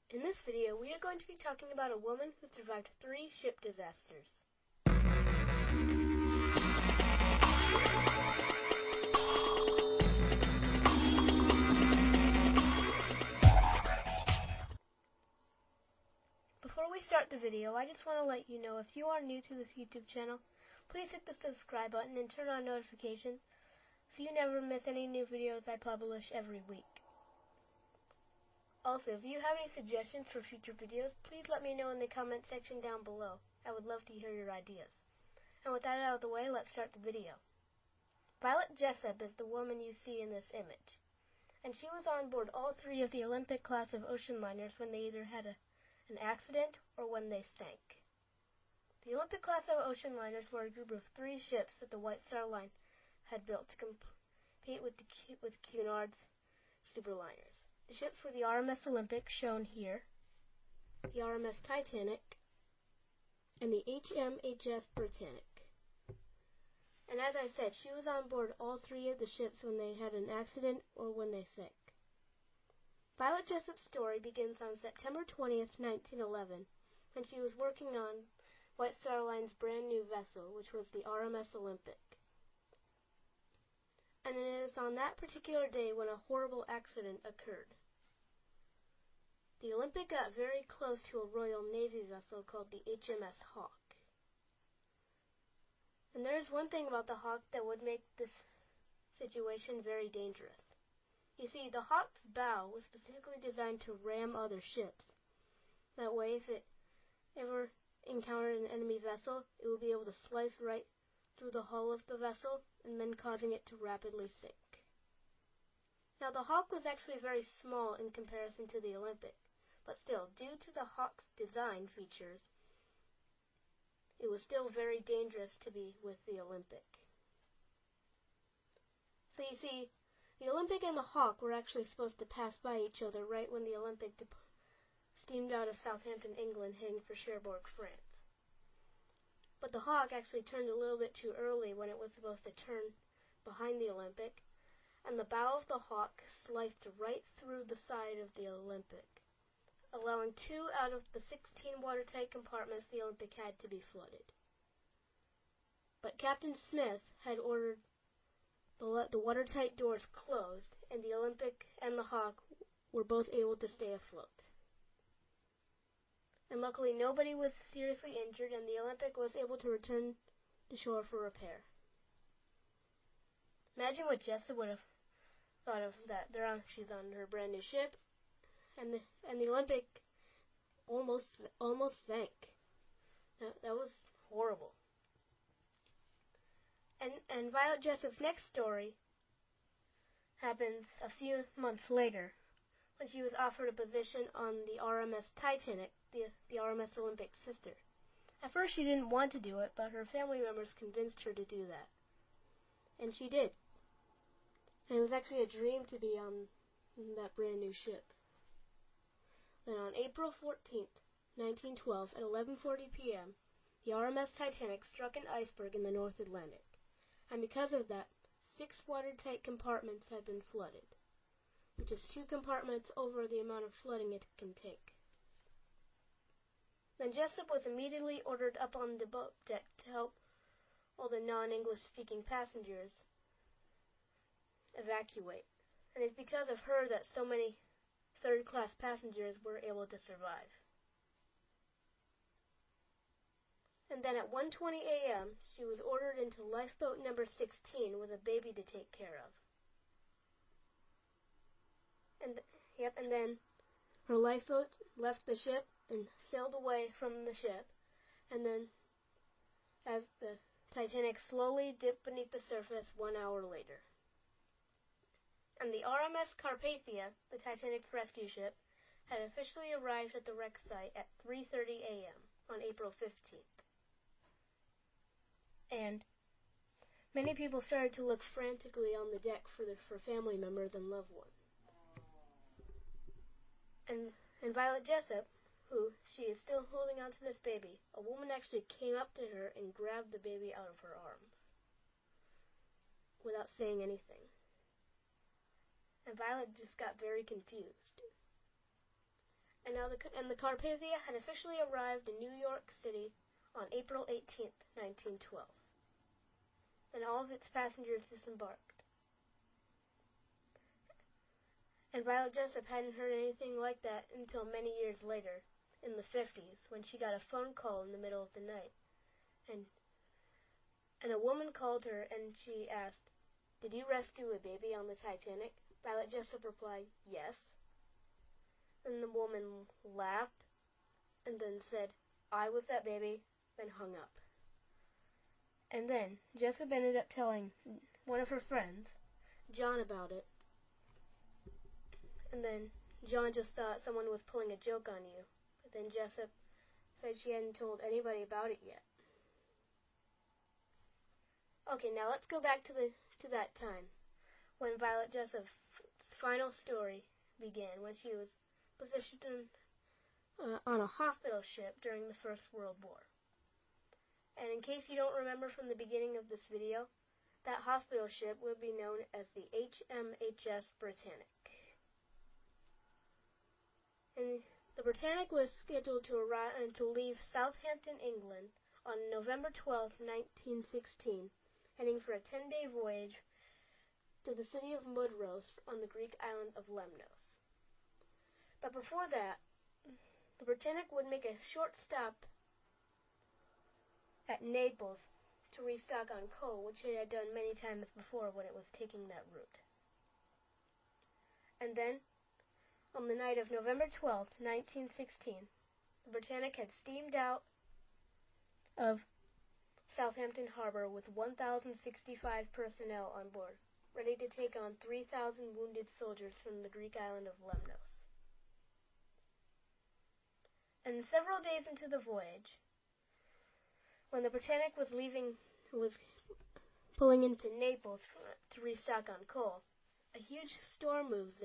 In this video, we are going to be talking about a woman who survived 3 ship disasters. Before we start the video, I just want to let you know if you are new to this YouTube channel, please hit the subscribe button and turn on notifications so you never miss any new videos I publish every week. Also, if you have any suggestions for future videos, please let me know in the comment section down below. I would love to hear your ideas. And with that out of the way, let's start the video. Violet Jessop is the woman you see in this image. And she was on board all 3 of the Olympic class of ocean liners when they either had an accident or when they sank. The Olympic class of ocean liners were a group of 3 ships that the White Star Line had built to compete with Cunard's superliners. The ships were the RMS Olympic, shown here, the RMS Titanic, and the HMHS Britannic. And as I said, she was on board all 3 of the ships when they had an accident or when they sank. Violet Jessop's story begins on September 20th, 1911, when she was working on White Star Line's brand new vessel, which was the RMS Olympic. And it is on that particular day when a horrible accident occurred. The Olympic got very close to a Royal Navy vessel called the HMS Hawke. And there is one thing about the Hawke that would make this situation very dangerous. You see, the Hawke's bow was specifically designed to ram other ships. That way, if it ever encountered an enemy vessel, it would be able to slice right through the hull of the vessel and then causing it to rapidly sink. Now, the Hawke was actually very small in comparison to the Olympic, but still, due to the Hawke's design features, it was still very dangerous to be with the Olympic. So you see, the Olympic and the Hawke were actually supposed to pass by each other right when the Olympic steamed out of Southampton, England, heading for Cherbourg, France. But the Hawke actually turned a little bit too early when it was supposed to turn behind the Olympic, and the bow of the Hawke sliced right through the side of the Olympic, allowing 2 out of the 16 watertight compartments the Olympic had to be flooded. But Captain Smith had ordered the watertight doors closed, and the Olympic and the Hawke were both able to stay afloat. And luckily nobody was seriously injured, and the Olympic was able to return to shore for repair. Imagine what Jessop would have thought of that. She's on her brand new ship, and the Olympic almost sank. That was horrible. And Violet Jessop's next story happens a few months later, when she was offered a position on the RMS Titanic, the RMS Olympic's sister. At first she didn't want to do it, but her family members convinced her to do that. And she did. And it was actually a dream to be on that brand new ship. Then on April 14th, 1912, at 11:40 p.m., the RMS Titanic struck an iceberg in the North Atlantic. And because of that, 6 watertight compartments had been flooded, which is 2 compartments over the amount of flooding it can take. Then Jessop was immediately ordered up on the boat deck to help all the non-English speaking passengers evacuate. And it's because of her that so many third-class passengers were able to survive. And then at 1:20 a.m., she was ordered into lifeboat number 16 with a baby to take care of. And then her lifeboat left the ship and sailed away from the ship. And then, as the Titanic slowly dipped beneath the surface 1 hour later. And the RMS Carpathia, the Titanic's rescue ship, had officially arrived at the wreck site at 3:30 a.m. on April 15th. And many people started to look frantically on the deck for family members and loved ones. And Violet Jessop, who she is still holding on to this baby, a woman actually came up to her and grabbed the baby out of her arms without saying anything. And Violet just got very confused. And the Carpathia had officially arrived in New York City on April 18th, 1912, and all of its passengers disembarked. And Violet Jessop hadn't heard anything like that until many years later, in the 50s, when she got a phone call in the middle of the night. And a woman called her and she asked, "Did you rescue a baby on the Titanic?" Violet Jessop replied, "Yes." And the woman laughed and then said, "I was that baby," then hung up. And then Jessop ended up telling one of her friends, John, about it. And then John just thought someone was pulling a joke on you. But then Jessop said she hadn't told anybody about it yet. Okay, now let's go back to that time when Violet Jessop's final story began, when she was positioned on a hospital ship during the First World War. And in case you don't remember from the beginning of this video, that hospital ship would be known as the HMHS Britannic. And the Britannic was scheduled to leave Southampton, England on November 12, 1916, heading for a 10-day voyage to the city of Mudros on the Greek island of Lemnos. But before that, the Britannic would make a short stop at Naples to restock on coal, which it had done many times before when it was taking that route. And then, on the night of November 12, 1916, the Britannic had steamed out of Southampton Harbor with 1,065 personnel on board, ready to take on 3,000 wounded soldiers from the Greek island of Lemnos. And several days into the voyage, when the Britannic was pulling into Naples to restock on coal, a huge storm moved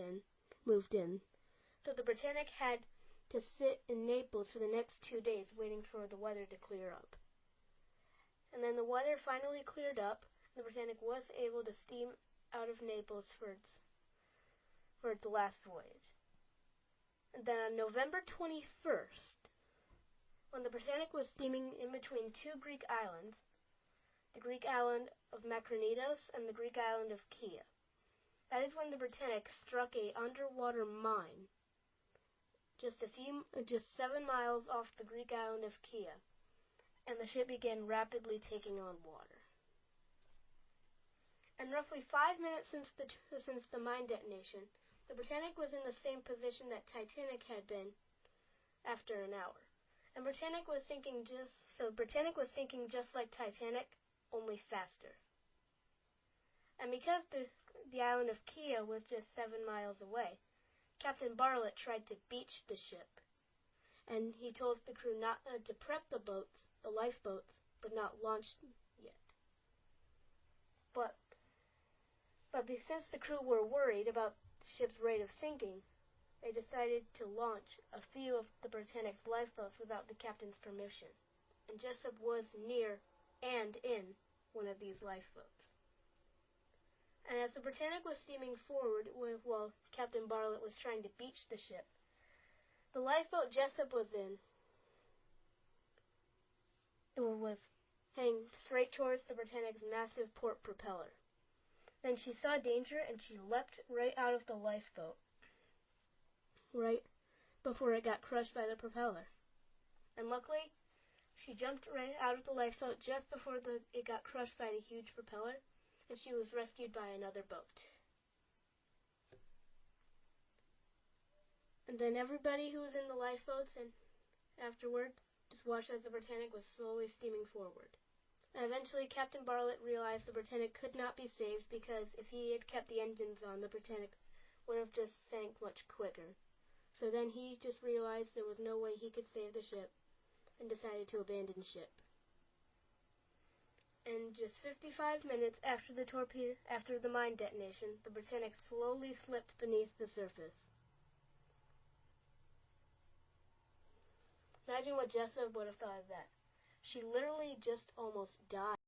in, so the Britannic had to sit in Naples for the next 2 days waiting for the weather to clear up. And then the weather finally cleared up, and the Britannic was able to steam out of Naples for its last voyage. And then on November 21st, when the Britannic was steaming in between two Greek islands, the Greek island of Makronidos and the Greek island of Kea, that is when the Britannic struck a underwater mine just 7 miles off the Greek island of Kea, and the ship began rapidly taking on water. And roughly 5 minutes since the mine detonation, the Britannic was in the same position that Titanic had been after an hour. And Britannic was sinking just like Titanic, only faster. And because the island of Kea was just 7 miles away, Captain Bartlett tried to beach the ship, and he told the crew not to prep the lifeboats, but not launch yet. But since the crew were worried about the ship's rate of sinking, they decided to launch a few of the Britannic's lifeboats without the captain's permission, and Jessop was near and in one of these lifeboats. And as the Britannic was steaming forward while Captain Bartlett was trying to beach the ship, the lifeboat Jessop was in was heading straight towards the Britannic's massive port propeller. Then she saw danger and she leapt right out of the lifeboat, right before it got crushed by the propeller. And luckily, she jumped right out of the lifeboat just before it got crushed by the huge propeller, and she was rescued by another boat. And then everybody who was in the lifeboats and afterward just watched as the Britannic was slowly steaming forward. And eventually Captain Bartlett realized the Britannic could not be saved because if he had kept the engines on, the Britannic would have just sank much quicker. So then he just realized there was no way he could save the ship and decided to abandon ship. And just 55 minutes after the mine detonation, the Britannic slowly slipped beneath the surface. Imagine what Jessop would have thought of that. She literally just almost died.